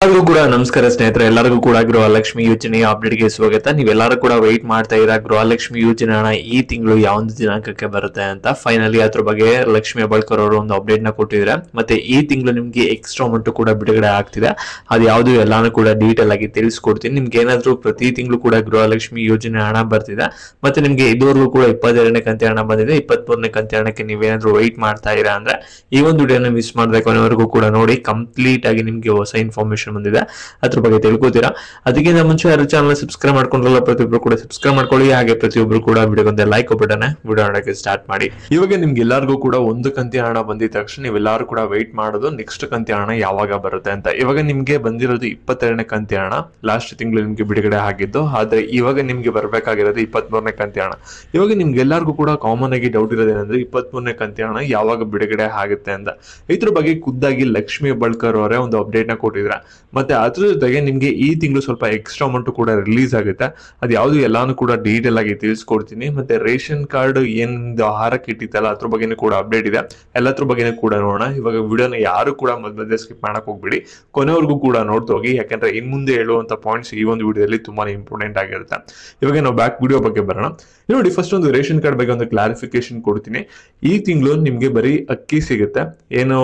ಎಲ್ಲರಿಗೂ ಕೂಡ ನಮಸ್ಕಾರ ಸ್ನೇಹಿತರೆ, ಎಲ್ಲರಿಗೂ ಕೂಡ ಗೃಹಲಕ್ಷ್ಮಿ ಯೋಜನೆಯ ಅಪ್ಡೇಟ್ಗೆ ಸ್ವಾಗತ. ನೀವೆಲ್ಲರೂ ಕೂಡ ವೆಯ್ಟ್ ಮಾಡ್ತಾ ಇರ ಗೃಹಲಕ್ಷ್ಮಿ ಯೋಜನೆ ಹಣ ಈ ತಿಂಗಳು ಯಾವೊಂದು ದಿನಾಂಕಕ್ಕೆ ಬರುತ್ತೆ ಅಂತ. ಫೈನಲಿ ಅದ್ರ ಬಗ್ಗೆ ಲಕ್ಷ್ಮಿ ಹೆಬ್ಬಾಳ್ಕರ್ ಅವರು ಒಂದು ಅಪ್ಡೇಟ್ ನ ಕೊಟ್ಟಿದ್ದಾರೆ. ಮತ್ತೆ ಈ ತಿಂಗಳು ನಿಮ್ಗೆ ಎಕ್ಸ್ಟ್ರಾ ಅಮೌಂಟ್ ಕೂಡ ಬಿಡುಗಡೆ ಆಗ್ತಿದೆ. ಅದು ಯಾವುದು ಎಲ್ಲಾನು ಕೂಡ ಡೀಟೇಲ್ ಆಗಿ ತಿಳಿಸ್ಕೊಡ್ತೀನಿ. ನಿಮ್ಗೆ ಏನಾದ್ರು ಪ್ರತಿ ತಿಂಗಳು ಕೂಡ ಗೃಹಲಕ್ಷ್ಮಿ ಯೋಜನೆ ಹಣ ಬರ್ತಿದೆ. ಮತ್ತೆ ನಿಮ್ಗೆ ಇದುವರೆಗೂ ಕೂಡ 22ನೇ ಕಂತಿ ಹಣ ಬಂದಿದೆ. 23ನೇ ಕಂತಿ ಹಣಕ್ಕೆ ನೀವೇನಾದ್ರು ವೆಯ್ಟ್ ಮಾಡ್ತಾ ಇರಾ ಅಂದ್ರೆ ಈ ಒಂದು ವಿಡಿಯೋನ ಮಿಸ್ ಮಾಡದೆ ಕೊನೆವರೆಗೂ ಕೂಡ ನೋಡಿ. ಕಂಪ್ಲೀಟ್ ಆಗಿ ನಿಮ್ಗೆ ಹೊಸ ಇನ್ಫಾರ್ಮೇಶನ್ ಬಂದಿದೆ, ಅದ್ರ ಬಗ್ಗೆ ತಿಳ್ಕೊತೀರಾ. ಅದಕ್ಕಿಂತ ಮುಂಚೆ ಯಾರು ಚಾನಲ್ ಸಬ್ಸ್ಕ್ರೈಬ್ ಮಾಡ್ಕೊಂಡ್ರಲ್ಲ ಪ್ರತಿಯೊಬ್ರು ಕೂಡ ಸಬ್ಸ್ಕ್ರೈಬ್ ಮಾಡ್ಕೊಳ್ಳಿ. ಹಾಗೆ ಪ್ರತಿಯೊಬ್ರು ಕೂಡ ವಿಡಿಯೋಗೊಂದು ಲೈಕ್ ಕೊಟ್ಬಿಟ್ಟನೆ ವಿಡಿಯೋ ನೋಡಕ್ಕೆ ಸ್ಟಾರ್ಟ್ ಮಾಡಿ. ಇವಾಗ ನಿಮ್ಗೆ ಎಲ್ಲರಿಗೂ ಕೂಡ ಒಂದು ಕಂತಿ ಹಣ ಬಂದಿದ ತಕ್ಷಣ ನೀವೆಲ್ಲರೂ ಕೂಡ ವೆಯ್ಟ್ ಮಾಡೋದು ನೆಕ್ಸ್ಟ್ ಕಂತಿ ಹಣ ಯಾವಾಗ ಬರುತ್ತೆ ಅಂತ. ಇವಾಗ ನಿಮ್ಗೆ ಬಂದಿರೋದು 22ನೇ ಕಂತಿ ಹಣ, ಲಾಸ್ಟ್ ತಿಂಗಳು ನಿಮ್ಗೆ ಬಿಡುಗಡೆ ಆಗಿದ್ದು. ಆದ್ರೆ ಇವಾಗ ನಿಮ್ಗೆ ಬರ್ಬೇಕಾಗಿರೋದು 23ನೇ ಕಂತಿ ಹಣ. ಇವಾಗ ನಿಮ್ಗೆಲ್ಲರಿಗೂ ಕೂಡ ಕಾಮನ್ ಆಗಿ ಡೌಟ್ ಇರೋದೇನಂದ್ರೆ 23ನೇ ಕಂತಿ ಹಣ ಯಾವಾಗ ಬಿಡುಗಡೆ ಆಗುತ್ತೆ ಅಂತ. ಇದ್ರ ಬಗ್ಗೆ ಖುದ್ದಾಗಿ ಲಕ್ಷ್ಮಿ ಹೆಬ್ಬಾಳ್ಕರ್ ಅವರೇ ಒಂದು ಅಪ್ಡೇಟ್ ನ ಕೊಟ್ಟಿದ್ರ. ಮತ್ತೆ ಅದ್ರ ಜೊತೆಗೆ ನಿಮ್ಗೆ ಈ ತಿಂಗಳು ಸ್ವಲ್ಪ ಎಕ್ಸ್ಟ್ರಾ ಅಮೌಂಟ್ ಕೂಡ ರಿಲೀಸ್ ಆಗುತ್ತೆ. ಅದು ಯಾವ್ದು ಎಲ್ಲಾನು ಕೂಡ ಡೀಟೇಲ್ ಆಗಿ ತಿಳಿಸ್ಕೊಡ್ತೀನಿ. ಮತ್ತೆ ರೇಷನ್ ಕಾರ್ಡ್ ಏನ್ ಆಹಾರಕ್ಕೆ ಇಟ್ಟಿತ್ತಲ್ಲ ಅದ್ರ ಬಗ್ಗೆನೂ ಕೂಡ ಅಪ್ಡೇಟ್ ಇದೆ. ಎಲ್ಲದ್ರ ಬಗ್ಗೆನೂ ಕೂಡ ನೋಡೋಣ. ಇವಾಗ ವಿಡಿಯೋನ ಯಾರು ಕೂಡ ಮಧ್ಯೆ ಸ್ಕಿಪ್ ಮಾಡಕ್ ಹೋಗ್ಬಿಡಿ, ಕೊನೆವರೆಗೂ ಕೂಡ ನೋಡ್ತಾ ಹೋಗಿ. ಯಾಕಂದ್ರೆ ಇನ್ ಮುಂದೆ ಹೇಳುವಂತ ಪಾಯಿಂಟ್ಸ್ ಈ ಒಂದು ವಿಡಿಯೋದಲ್ಲಿ ತುಂಬಾನೇ ಇಂಪಾರ್ಟೆಂಟ್ ಆಗಿರುತ್ತೆ. ಇವಾಗ ನಾವು ಬ್ಯಾಕ್ ವಿಡಿಯೋ ಬಗ್ಗೆ ಬರೋಣ. ನೋಡಿ, ಫಸ್ಟ್ ಒಂದು ರೇಷನ್ ಕಾರ್ಡ್ ಬಗ್ಗೆ ಒಂದು ಕ್ಲಾರಿಫಿಕೇಶನ್ ಕೊಡ್ತೀನಿ. ಈ ತಿಂಗಳು ನಿಮ್ಗೆ ಬರೀ ಅಕ್ಕಿ ಸಿಗುತ್ತೆ, ಏನೋ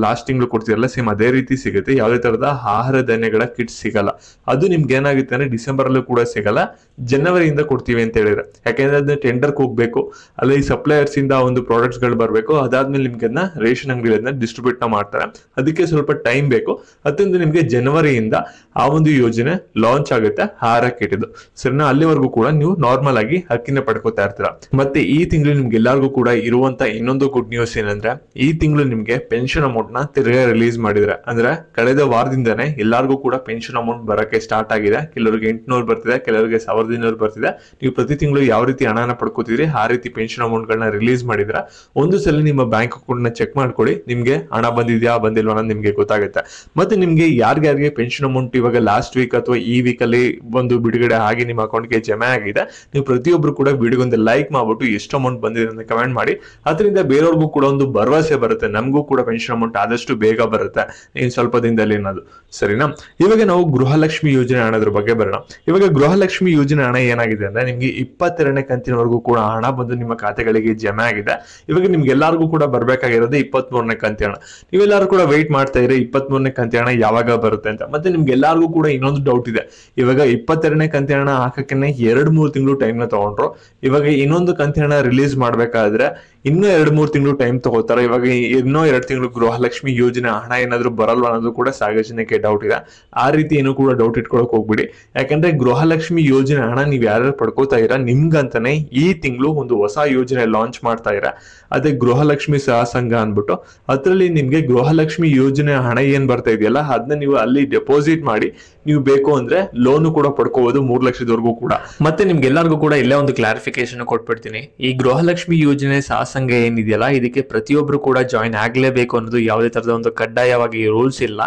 ಲಾಸ್ಟ್ ತಿಂಗಳು ಕೊಡ್ತೀರಲ್ಲ ಸೇಮ್ ಅದೇ ರೀತಿ ಸಿಗುತ್ತೆ. ಯಾವುದೇ ತರದ ಆಹಾರ ಧಾನ್ಯಗಳ ಕಿಟ್ ಸಿಗಲ್ಲ. ಅದು ನಿಮ್ಗೆ ಏನಾಗುತ್ತೆ ಅಂದ್ರೆ ಡಿಸೆಂಬರ್ ಅಲ್ಲೂ ಕೂಡ ಸಿಗಲ್ಲ, ಜನವರಿಯಿಂದ ಕೊಡ್ತೀವಿ ಅಂತ ಹೇಳಿದ್ರೆ. ಯಾಕಂದ್ರೆ ಅದನ್ನ ಟೆಂಡರ್ಗೆ ಹೋಗ್ಬೇಕು, ಅಲ್ಲಿ ಸಪ್ಲೈಯರ್ಸ್ ಇಂದ ಒಂದು ಪ್ರಾಡಕ್ಟ್ಸ್ ಗಳು ಬರಬೇಕು. ಅದಾದ್ಮೇಲೆ ನಿಮ್ಗೆ ಅದನ್ನ ರೇಷನ್ ಅಂಗಡಿಗಳನ್ನ ಡಿಸ್ಟ್ರಿಬ್ಯೂಟ್ ನ ಮಾಡ್ತಾರೆ. ಅದಕ್ಕೆ ಸ್ವಲ್ಪ ಟೈಮ್ ಬೇಕು. ಅದರಿಂದ ನಿಮ್ಗೆ ಜನವರಿಯಿಂದ ಆ ಒಂದು ಯೋಜನೆ ಲಾಂಚ್ ಆಗುತ್ತೆ ಆಹಾರ ಕಿಟ್ ಇದು. ಸರಿನಾ? ಅಲ್ಲಿವರೆಗೂ ಕೂಡ ನೀವು ನಾರ್ಮಲ್ ಆಗಿ ಅಕ್ಕಿನ ಪಡ್ಕೋತಾ ಇರ್ತೀರಾ. ಮತ್ತೆ ಈ ತಿಂಗಳು ನಿಮ್ಗೆ ಎಲ್ಲರಿಗೂ ಕೂಡ ಇರುವಂತ ಇನ್ನೊಂದು ಗುಡ್ ನ್ಯೂಸ್ ಏನಂದ್ರೆ ಈ ತಿಂಗಳು ನಿಮ್ಗೆ ಪೆನ್ಷನ್ ಅಮೌಂಟ್ ನ ತಿರ್ಗಾ ರಿಲೀಸ್ ಮಾಡಿದ್ರೆ. ಅಂದ್ರೆ ಕಳೆದ ವಾರದಿಂದಾನೇ ಎಲ್ಲರಿಗೂ ಕೂಡ ಪೆನ್ಷನ್ ಅಮೌಂಟ್ ಬರಕ್ಕೆ ಸ್ಟಾರ್ಟ್ ಆಗಿದೆ. ಕೆಲವರಿಗೆ 800 ಬರ್ತಿದೆ, ಕೆಲವರಿಗೆ 1200 ಬರ್ತಿದೆ. ನೀವು ಪ್ರತಿ ತಿಂಗಳು ಯಾವ ರೀತಿ ಹಣನ ಪಡ್ಕೋತಿದ್ರಿ ಆ ರೀತಿ ಪೆನ್ಷನ್ ಅಮೌಂಟ್ ಗಳನ್ನ ರಿಲೀಸ್ ಮಾಡಿದ್ರ. ಒಂದು ಸಲ ನಿಮ್ಮ ಬ್ಯಾಂಕ್ ಅಕೌಂಟ್ ನ ಚೆಕ್ ಮಾಡ್ಕೊಳ್ಳಿ, ನಿಮ್ಗೆ ಹಣ ಬಂದಿದ್ಯಾ ಬಂದಿಲ್ವಾ ಅನ್ನೋದು ನಿಮ್ಗೆ ಗೊತ್ತಾಗುತ್ತೆ. ಮತ್ತೆ ನಿಮ್ಗೆ ಯಾರ್ಯಾರಿಗೆ ಪೆನ್ಷನ್ ಅಮೌಂಟ್ ಇವಾಗ ಲಾಸ್ಟ್ ವೀಕ್ ಅಥವಾ ಈ ವೀಕ್ ಅಲ್ಲಿ ಒಂದು ಬಿಡುಗಡೆ ಆಗಿ ನಿಮ್ಮ ಅಕೌಂಟ್ಗೆ ಜಮೆ ಆಗಿದೆ, ನೀವು ಪ್ರತಿಯೊಬ್ರು ಕೂಡ ವಿಡಿಯೋಗೊಂದು ಲೈಕ್ ಮಾಡ್ಬಿಟ್ಟು ಎಷ್ಟು ಅಮೌಂಟ್ ಬಂದಿದೆ ಅಂತ ಕಮೆಂಟ್ ಮಾಡಿ. ಅದರಿಂದ ಬೇರೆಯವ್ರಿಗೂ ಕೂಡ ಒಂದು ಭರವಸೆ ಬರುತ್ತೆ, ನಮಗೂ ಕೂಡ ಪೆನ್ಷನ್ ಅಮೌಂಟ್ ಆದಷ್ಟು ಬೇಗ ಬರುತ್ತೆ ಇನ್ ಸ್ವಲ್ಪ ದಿನದಲ್ಲಿ ಅನ್ನೋದು. ಸರಿನಾ? ಇವಾಗ ನಾವು ಗೃಹಲಕ್ಷ್ಮಿ ಯೋಜನೆ ಹಣದ ಬಗ್ಗೆ ಬರೋಣ. ಇವಾಗ ಗೃಹಲಕ್ಷ್ಮಿ ಯೋಜನೆ ಹಣ ಏನಾಗಿದೆ ಅಂದ್ರೆ ನಿಮ್ಗೆ 22ನೇ ಕಂತಿನವರೆಗೂ ಕೂಡ ಹಣ ಬಂದು ನಿಮ್ಮ ಖಾತೆಗಳಿಗೆ ಜಮೆ ಆಗಿದೆ. ಇವಾಗ ನಿಮ್ಗೆ ಎಲ್ಲರಿಗೂ ಕೂಡ ಬರ್ಬೇಕಾಗಿರೋದು 23ನೇ ಕಂತಿ ಹಣ. ನೀವೆಲ್ಲರೂ ಕೂಡ ವೆಯ್ಟ್ ಮಾಡ್ತಾ ಇದ್ರೆ 23ನೇ ಕಂತಿ ಹಣ ಯಾವಾಗ ಬರುತ್ತೆ ಅಂತ. ಮತ್ತೆ ನಿಮ್ಗೆ ಎಲ್ಲರಿಗೂ ಕೂಡ ಇನ್ನೊಂದು ಡೌಟ್ ಇದೆ. ಇವಾಗ 22ನೇ ಕಂತಿ ಹಣ ಹಾಕಕ್ಕೆ 2-3 ತಿಂಗಳು ಟೈಮ್ ನ ತಗೊಂಡ್ರು. ಇವಾಗ ಇನ್ನೊಂದು ಕಂತಿ ಹಣ ರಿಲೀಸ್ ಮಾಡ್ಬೇಕಾದ್ರೆ ಇನ್ನೂ 2-3 ತಿಂಗಳು ಟೈಮ್ ತಗೋತಾರೆ. ಇವಾಗ ಇನ್ನೂ 2 ತಿಂಗಳು ಗೃಹಲಕ್ಷ್ಮಿ ಯೋಜನೆ ಹಣ ಏನಾದ್ರು ಬರಲ್ವಾ ಅನ್ನೋದು ಕೂಡ ಸಾಕಷ್ಟು ಜನಕ್ಕೆ ಡೌಟ್ ಇದೆ. ಆ ರೀತಿ ಏನು ಕೂಡ ಡೌಟ್ ಇಟ್ಕೊಳಕ್ ಹೋಗ್ಬಿಡಿ. ಯಾಕಂದ್ರೆ ಗೃಹಲಕ್ಷ್ಮಿ ಯೋಜನೆ ಹಣ ನೀವ್ ಯಾರು ಪಡ್ಕೋತಾ ಇರ ನಿಮ್ಗಂತಾನೆ ಈ ತಿಂಗಳು ಒಂದು ಹೊಸ ಯೋಜನೆ ಲಾಂಚ್ ಮಾಡ್ತಾ ಇರ. ಅದೇ ಗೃಹಲಕ್ಷ್ಮಿ ಸಹ ಸಂಘ ಅನ್ಬಿಟ್ಟು. ಅದ್ರಲ್ಲಿ ನಿಮ್ಗೆ ಗೃಹಲಕ್ಷ್ಮಿ ಯೋಜನೆ ಹಣ ಏನ್ ಬರ್ತಾ ಇದೆಯಲ್ಲ ಅದನ್ನ ನೀವು ಅಲ್ಲಿ ಡೆಪಾಸಿಟ್ ಮಾಡಿ ನೀವು ಬೇಕು ಅಂದ್ರೆ ಲೋನು ಕೂಡ ಪಡ್ಕೋಬಹುದು 3 ಲಕ್ಷದವರೆಗೂ ಕೂಡ. ಮತ್ತೆ ನಿಮ್ಗೆ ಎಲ್ಲರಿಗೂ ಕೂಡ ಇಲ್ಲೇ ಒಂದು ಕ್ಲಾರಿಫಿಕೇಶನ್ ಕೊಟ್ಬಿಡ್ತೀನಿ. ಈ ಗೃಹಲಕ್ಷ್ಮಿ ಯೋಜನೆ ಸಂಘ ಏನಿದೆಯಲ್ಲ ಇದಕ್ಕೆ ಪ್ರತಿಯೊಬ್ರು ಕೂಡ ಜಾಯಿನ್ ಆಗ್ಲೇಬೇಕು ಅನ್ನೋದು ಯಾವುದೇ ತರದ ಒಂದು ಕಡ್ಡಾಯವಾಗಿ ರೂಲ್ಸ್ ಇಲ್ಲ.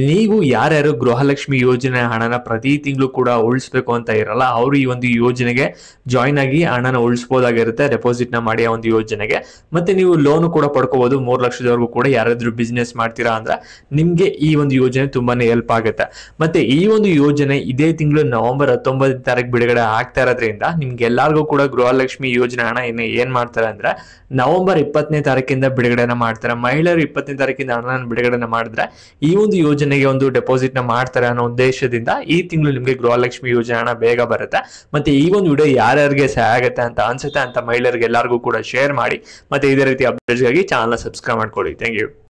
ನೀವು ಯಾರ್ಯಾರು ಗೃಹಲಕ್ಷ್ಮಿ ಯೋಜನೆ ಹಣನ ಪ್ರತಿ ತಿಂಗಳು ಕೂಡ ಉಳಿಸ್ಬೇಕು ಅಂತ ಇರಲ್ಲ ಅವರು ಈ ಒಂದು ಯೋಜನೆಗೆ ಜಾಯಿನ್ ಆಗಿ ಹಣನ ಉಳಿಸಬಹುದಾಗಿರುತ್ತೆ, ಡೆಪಾಸಿಟ್ ನ ಮಾಡಿ ಆ ಒಂದು ಯೋಜನೆಗೆ. ಮತ್ತೆ ನೀವು ಲೋನ್ ಕೂಡ ಪಡ್ಕೋಬಹುದು 3 ಲಕ್ಷದವರೆಗೂ ಕೂಡ. ಯಾರಾದ್ರೂ ಬಿಸ್ನೆಸ್ ಮಾಡ್ತೀರಾ ಅಂದ್ರೆ ನಿಮ್ಗೆ ಈ ಒಂದು ಯೋಜನೆ ತುಂಬಾನೇ ಹೆಲ್ಪ್ ಆಗುತ್ತೆ. ಮತ್ತೆ ಈ ಒಂದು ಯೋಜನೆ ಇದೇ ತಿಂಗಳು ನವೆಂಬರ್ 19ನೇ ತಾರೀಕು ಬಿಡುಗಡೆ ಆಗ್ತಾ ಇರೋದ್ರಿಂದ ನಿಮ್ಗೆ ಎಲ್ಲರಿಗೂ ಕೂಡ ಗೃಹಲಕ್ಷ್ಮಿ ಯೋಜನೆ ಹಣ ಏನ್ ಮಾಡ್ತಾರೆ ಅಂದ್ರೆ ನವೆಂಬರ್ 20ನೇ ತಾರೀಕಿಂದ ಬಿಡುಗಡೆನ ಮಾಡ್ತಾರೆ. ಮಹಿಳೆಯರು 20ನೇ ತಾರೀಕಿಂದ ಹಣ ಬಿಡುಗಡೆನ ಮಾಡಿದ್ರೆ ಈ ಒಂದು ಯೋಜನೆಗೆ ಒಂದು ಡೆಪಾಸಿಟ್ ನ ಮಾಡ್ತಾರೆ ಅನ್ನೋ ಉದ್ದೇಶದಿಂದ ಈ ತಿಂಗಳು ನಿಮ್ಗೆ ಗೃಹಲಕ್ಷ್ಮಿ ಯೋಜನೆ ಹಣ ಬೇಗ ಬರುತ್ತೆ. ಮತ್ತೆ ಈ ಒಂದು ವಿಡಿಯೋ ಯಾರ್ಯಾರಿಗೆ ಸಹಾಯ ಆಗುತ್ತೆ ಅಂತ ಅನ್ಸುತ್ತೆ ಅಂತ ಮಹಿಳೆಯರಿಗೆ ಎಲ್ಲರಿಗೂ ಕೂಡ ಶೇರ್ ಮಾಡಿ. ಮತ್ತೆ ಇದೇ ರೀತಿ ಅಪ್ಡೇಟ್ಸ್ ಗಾಗಿ ಚಾನಲ್ ಸಬ್ಸ್ಕ್ರೈಬ್ ಮಾಡ್ಕೊಳ್ಳಿ. Thank you.